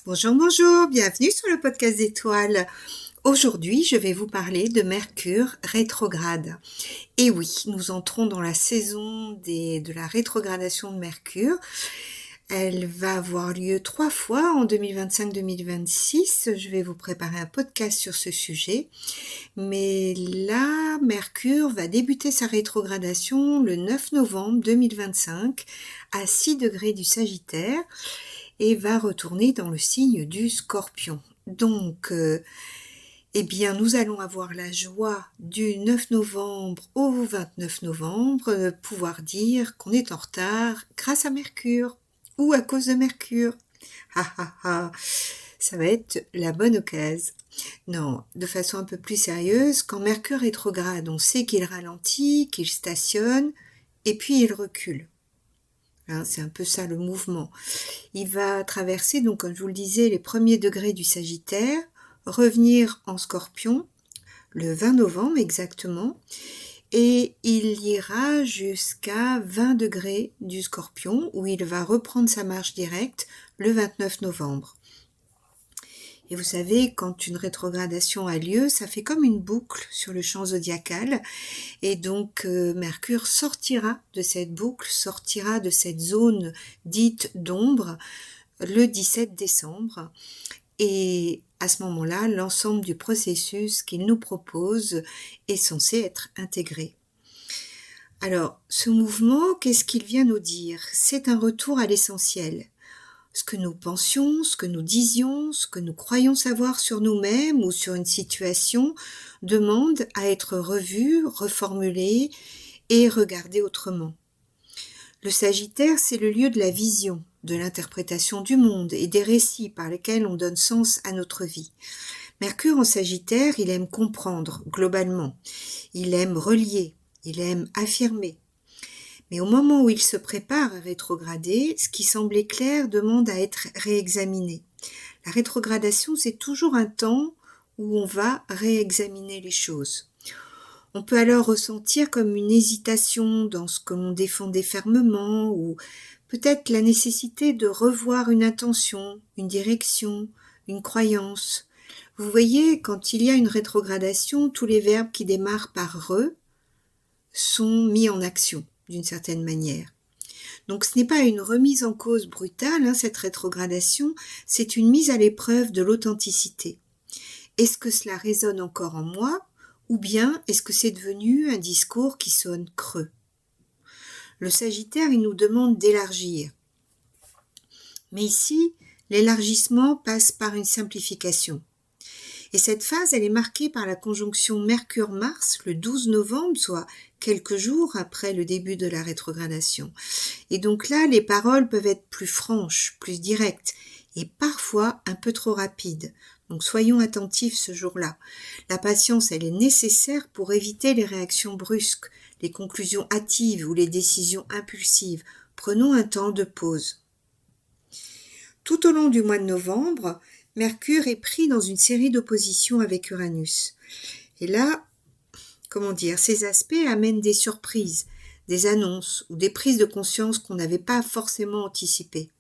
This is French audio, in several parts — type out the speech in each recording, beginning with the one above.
Bonjour, bonjour, bienvenue sur le podcast d'Étoiles. Aujourd'hui, je vais vous parler de Mercure rétrograde. Et oui, nous entrons dans la saison de la rétrogradation de Mercure. Elle va avoir lieu 3 fois en 2025-2026. Je vais vous préparer un podcast sur ce sujet. Mais là, Mercure va débuter sa rétrogradation le 9 novembre 2025 à 6 degrés du Sagittaire et va retourner dans le signe du Scorpion. Donc, nous allons avoir la joie du 9 novembre au 29 novembre de pouvoir dire qu'on est en retard grâce à Mercure ou à cause de Mercure. Ça va être la bonne occasion. Non, de façon un peu plus sérieuse, quand Mercure rétrograde, on sait qu'il ralentit, qu'il stationne, et puis il recule. C'est un peu ça le mouvement. Il va traverser, donc comme je vous le disais, les premiers degrés du Sagittaire, revenir en Scorpion, le 20 novembre exactement, et il ira jusqu'à 20 degrés du Scorpion, où il va reprendre sa marche directe le 29 novembre. Et vous savez, quand une rétrogradation a lieu, ça fait comme une boucle sur le champ zodiacal. Et donc, Mercure sortira de cette boucle, sortira de cette zone dite d'ombre le 17 décembre. Et à ce moment-là, l'ensemble du processus qu'il nous propose est censé être intégré. Alors, ce mouvement, qu'est-ce qu'il vient nous dire ? C'est un retour à l'essentiel. Ce que nous pensions, ce que nous disions, ce que nous croyons savoir sur nous-mêmes ou sur une situation demande à être revu, reformulé et regardé autrement. Le Sagittaire, c'est le lieu de la vision, de l'interprétation du monde et des récits par lesquels on donne sens à notre vie. Mercure en Sagittaire, il aime comprendre globalement, il aime relier, il aime affirmer. Mais au moment où il se prépare à rétrograder, ce qui semblait clair demande à être réexaminé. La rétrogradation, c'est toujours un temps où on va réexaminer les choses. On peut alors ressentir comme une hésitation dans ce que l'on défendait fermement ou peut-être la nécessité de revoir une intention, une direction, une croyance. Vous voyez, quand il y a une rétrogradation, tous les verbes qui démarrent par « re » sont mis en action d'une certaine manière. Donc ce n'est pas une remise en cause brutale, cette rétrogradation, c'est une mise à l'épreuve de l'authenticité. Est-ce que cela résonne encore en moi ou bien est-ce que c'est devenu un discours qui sonne creux ? Le Sagittaire, il nous demande d'élargir. Mais ici, l'élargissement passe par une simplification. Et cette phase, elle est marquée par la conjonction Mercure-Mars le 12 novembre, soit quelques jours après le début de la rétrogradation. Et donc là, les paroles peuvent être plus franches, plus directes, et parfois un peu trop rapides. Donc soyons attentifs ce jour-là. La patience, elle est nécessaire pour éviter les réactions brusques, les conclusions hâtives ou les décisions impulsives. Prenons un temps de pause. Tout au long du mois de novembre, Mercure est pris dans une série d'oppositions avec Uranus. Et là, ces aspects amènent des surprises, des annonces ou des prises de conscience qu'on n'avait pas forcément anticipées.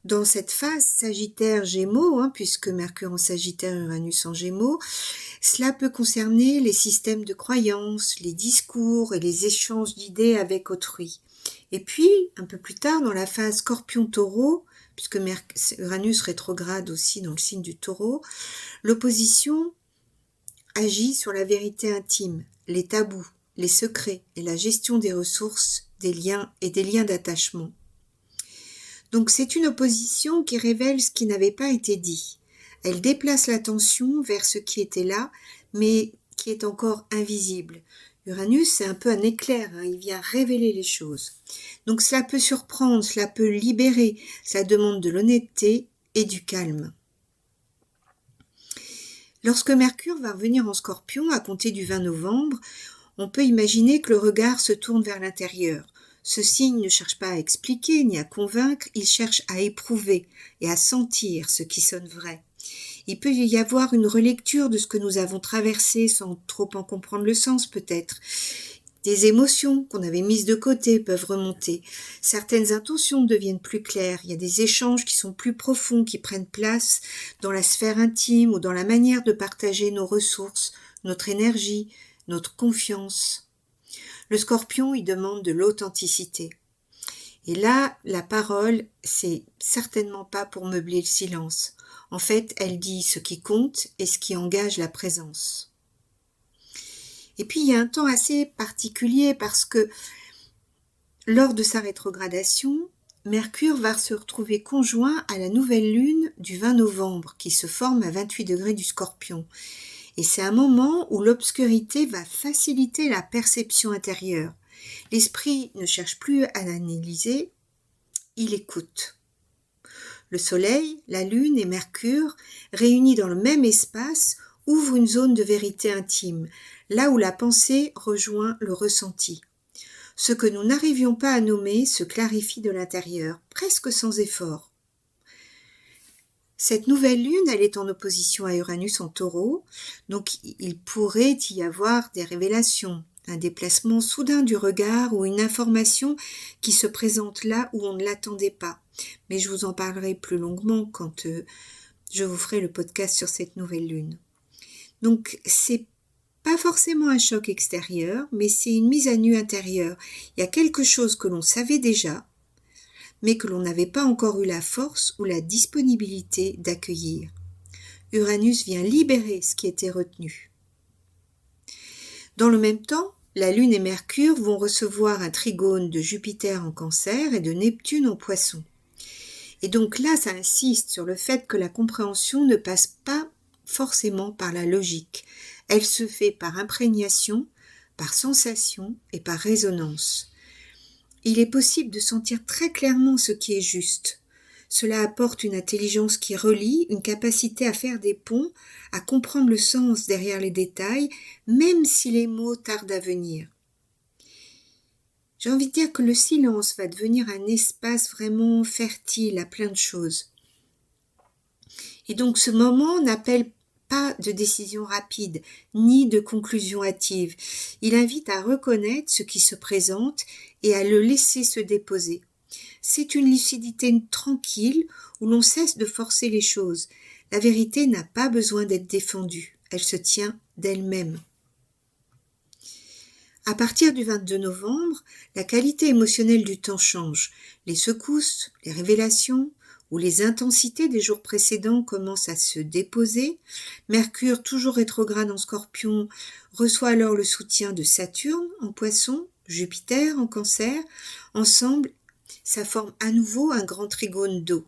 Dans cette phase Sagittaire-Gémeaux, puisque Mercure en Sagittaire et Uranus en Gémeaux, cela peut concerner les systèmes de croyances, les discours et les échanges d'idées avec autrui. Et puis, un peu plus tard, dans la phase Scorpion-Taureau, puisque Uranus rétrograde aussi dans le signe du Taureau, l'opposition agit sur la vérité intime, les tabous, les secrets et la gestion des ressources, des liens et des liens d'attachement. Donc c'est une opposition qui révèle ce qui n'avait pas été dit. Elle déplace l'attention vers ce qui était là, mais qui est encore invisible. Uranus, c'est un peu un éclair, il vient révéler les choses. Donc cela peut surprendre, cela peut libérer, cela demande de l'honnêteté et du calme. Lorsque Mercure va revenir en Scorpion à compter du 20 novembre, on peut imaginer que le regard se tourne vers l'intérieur. Ce signe ne cherche pas à expliquer ni à convaincre, il cherche à éprouver et à sentir ce qui sonne vrai. Il peut y avoir une relecture de ce que nous avons traversé sans trop en comprendre le sens peut-être. Des émotions qu'on avait mises de côté peuvent remonter. Certaines intentions deviennent plus claires. Il y a des échanges qui sont plus profonds, qui prennent place dans la sphère intime ou dans la manière de partager nos ressources, notre énergie, notre confiance. Le Scorpion, il demande de l'authenticité. Et là, la parole, c'est certainement pas pour meubler le silence. En fait, elle dit ce qui compte et ce qui engage la présence. Et puis, il y a un temps assez particulier parce que lors de sa rétrogradation, Mercure va se retrouver conjoint à la nouvelle lune du 20 novembre qui se forme à 28 degrés du Scorpion. Et c'est un moment où l'obscurité va faciliter la perception intérieure. L'esprit ne cherche plus à l'analyser, il écoute. Le Soleil, la Lune et Mercure, réunis dans le même espace, ouvrent une zone de vérité intime, là où la pensée rejoint le ressenti. Ce que nous n'arrivions pas à nommer se clarifie de l'intérieur, presque sans effort. Cette nouvelle lune, elle est en opposition à Uranus en Taureau, donc il pourrait y avoir des révélations, un déplacement soudain du regard ou une information qui se présente là où on ne l'attendait pas. Mais je vous en parlerai plus longuement quand je vous ferai le podcast sur cette nouvelle lune. Donc c'est pas forcément un choc extérieur, mais c'est une mise à nu intérieure. Il y a quelque chose que l'on savait déjà, mais que l'on n'avait pas encore eu la force ou la disponibilité d'accueillir. Uranus vient libérer ce qui était retenu. Dans le même temps, la Lune et Mercure vont recevoir un trigone de Jupiter en Cancer et de Neptune en Poisson. Et donc là, ça insiste sur le fait que la compréhension ne passe pas forcément par la logique. Elle se fait par imprégnation, par sensation et par résonance. Il est possible de sentir très clairement ce qui est juste. Cela apporte une intelligence qui relie, une capacité à faire des ponts, à comprendre le sens derrière les détails, même si les mots tardent à venir. J'ai envie de dire que le silence va devenir un espace vraiment fertile à plein de choses. Et donc ce moment n'appelle pas de décision rapide, ni de conclusion hâtive. Il invite à reconnaître ce qui se présente et à le laisser se déposer. C'est une lucidité tranquille où l'on cesse de forcer les choses. La vérité n'a pas besoin d'être défendue, elle se tient d'elle-même. À partir du 22 novembre, la qualité émotionnelle du temps change. Les secousses, les révélations ou les intensités des jours précédents commencent à se déposer. Mercure, toujours rétrograde en Scorpion, reçoit alors le soutien de Saturne en Poisson, Jupiter en Cancer. Ensemble, ça forme à nouveau un grand trigone d'eau.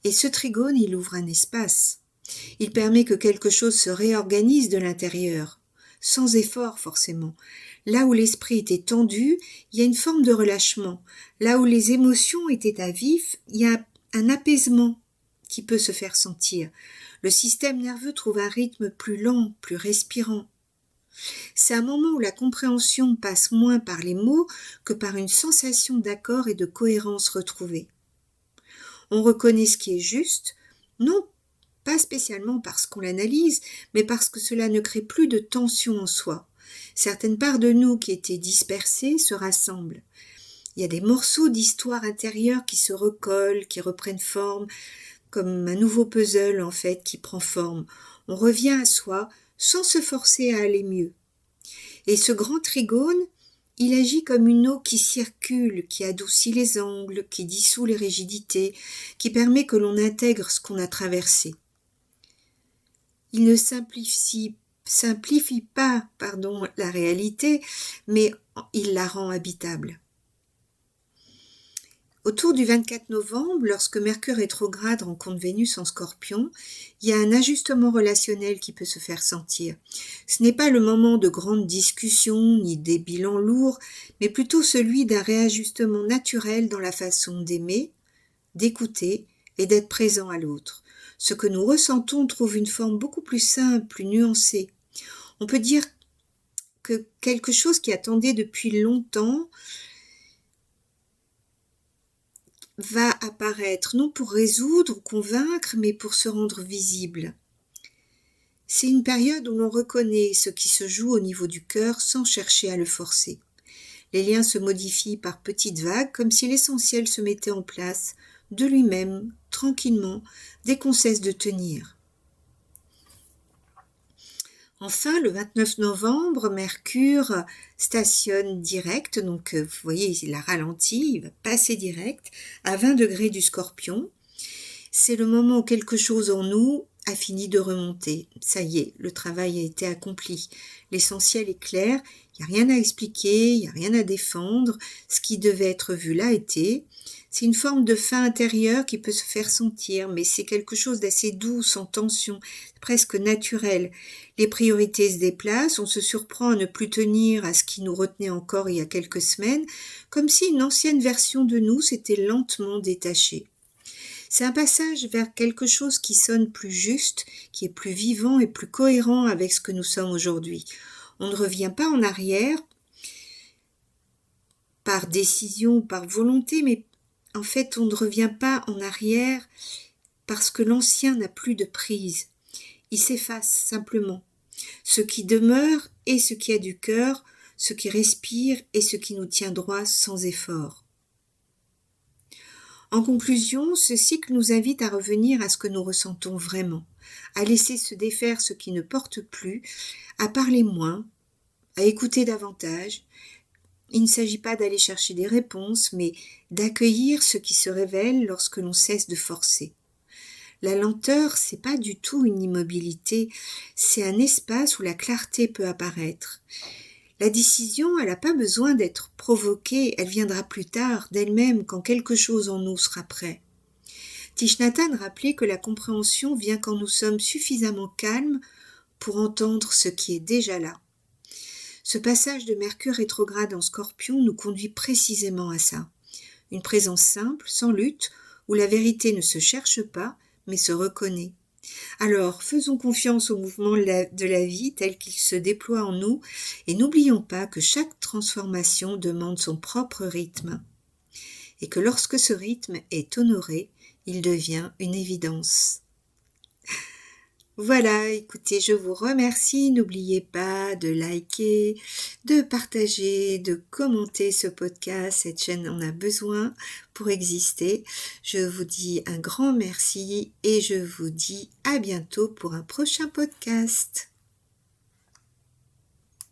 Et ce trigone, il ouvre un espace. Il permet que quelque chose se réorganise de l'intérieur, sans effort forcément. Là où l'esprit était tendu, il y a une forme de relâchement. Là où les émotions étaient à vif, il y a un apaisement qui peut se faire sentir. Le système nerveux trouve un rythme plus lent, plus respirant. C'est un moment où la compréhension passe moins par les mots que par une sensation d'accord et de cohérence retrouvée. On reconnaît ce qui est juste, non pas spécialement parce qu'on l'analyse, mais parce que cela ne crée plus de tension en soi. Certaines parts de nous qui étaient dispersées se rassemblent. Il y a des morceaux d'histoire intérieure qui se recollent, qui reprennent forme, comme un nouveau puzzle en fait qui prend forme. On revient à soi sans se forcer à aller mieux. Et ce grand trigone, il agit comme une eau qui circule, qui adoucit les angles, qui dissout les rigidités, qui permet que l'on intègre ce qu'on a traversé. Il ne simplifie pas la réalité, mais il la rend habitable. Autour du 24 novembre, lorsque Mercure rétrograde rencontre Vénus en Scorpion, il y a un ajustement relationnel qui peut se faire sentir. Ce n'est pas le moment de grandes discussions ni des bilans lourds, mais plutôt celui d'un réajustement naturel dans la façon d'aimer, d'écouter et d'être présent à l'autre. Ce que nous ressentons trouve une forme beaucoup plus simple, plus nuancée. On peut dire que quelque chose qui attendait depuis longtemps va apparaître, non pour résoudre ou convaincre, mais pour se rendre visible. C'est une période où l'on reconnaît ce qui se joue au niveau du cœur sans chercher à le forcer. Les liens se modifient par petites vagues, comme si l'essentiel se mettait en place de lui-même, tranquillement, dès qu'on cesse de tenir. Enfin, le 29 novembre, Mercure stationne direct, donc vous voyez, il a ralenti, il va passer direct, à 20 degrés du Scorpion. C'est le moment où quelque chose en nous a fini de remonter. Ça y est, le travail a été accompli. L'essentiel est clair, il n'y a rien à expliquer, il n'y a rien à défendre. Ce qui devait être vu l'a été. C'est une forme de fin intérieure qui peut se faire sentir, mais c'est quelque chose d'assez doux, sans tension, presque naturel. Les priorités se déplacent, on se surprend à ne plus tenir à ce qui nous retenait encore il y a quelques semaines, comme si une ancienne version de nous s'était lentement détachée. C'est un passage vers quelque chose qui sonne plus juste, qui est plus vivant et plus cohérent avec ce que nous sommes aujourd'hui. On ne revient pas en arrière par décision, par volonté, mais en fait, on ne revient pas en arrière parce que l'ancien n'a plus de prise. Il s'efface simplement. Ce qui demeure est ce qui a du cœur, ce qui respire et ce qui nous tient droit sans effort. En conclusion, ce cycle nous invite à revenir à ce que nous ressentons vraiment, à laisser se défaire ce qui ne porte plus, à parler moins, à écouter davantage. Il ne s'agit pas d'aller chercher des réponses, mais d'accueillir ce qui se révèle lorsque l'on cesse de forcer. La lenteur, c'est pas du tout une immobilité, c'est un espace où la clarté peut apparaître. La décision, elle n'a pas besoin d'être provoquée, elle viendra plus tard, d'elle-même, quand quelque chose en nous sera prêt. Thich Nhat Hanh rappelait que la compréhension vient quand nous sommes suffisamment calmes pour entendre ce qui est déjà là. Ce passage de Mercure rétrograde en Scorpion nous conduit précisément à ça. Une présence simple, sans lutte, où la vérité ne se cherche pas, mais se reconnaît. Alors, faisons confiance au mouvement de la vie tel qu'il se déploie en nous et n'oublions pas que chaque transformation demande son propre rythme et que lorsque ce rythme est honoré, il devient une évidence. Voilà, écoutez, je vous remercie. N'oubliez pas de liker, de partager, de commenter ce podcast. Cette chaîne en a besoin pour exister. Je vous dis un grand merci et je vous dis à bientôt pour un prochain podcast.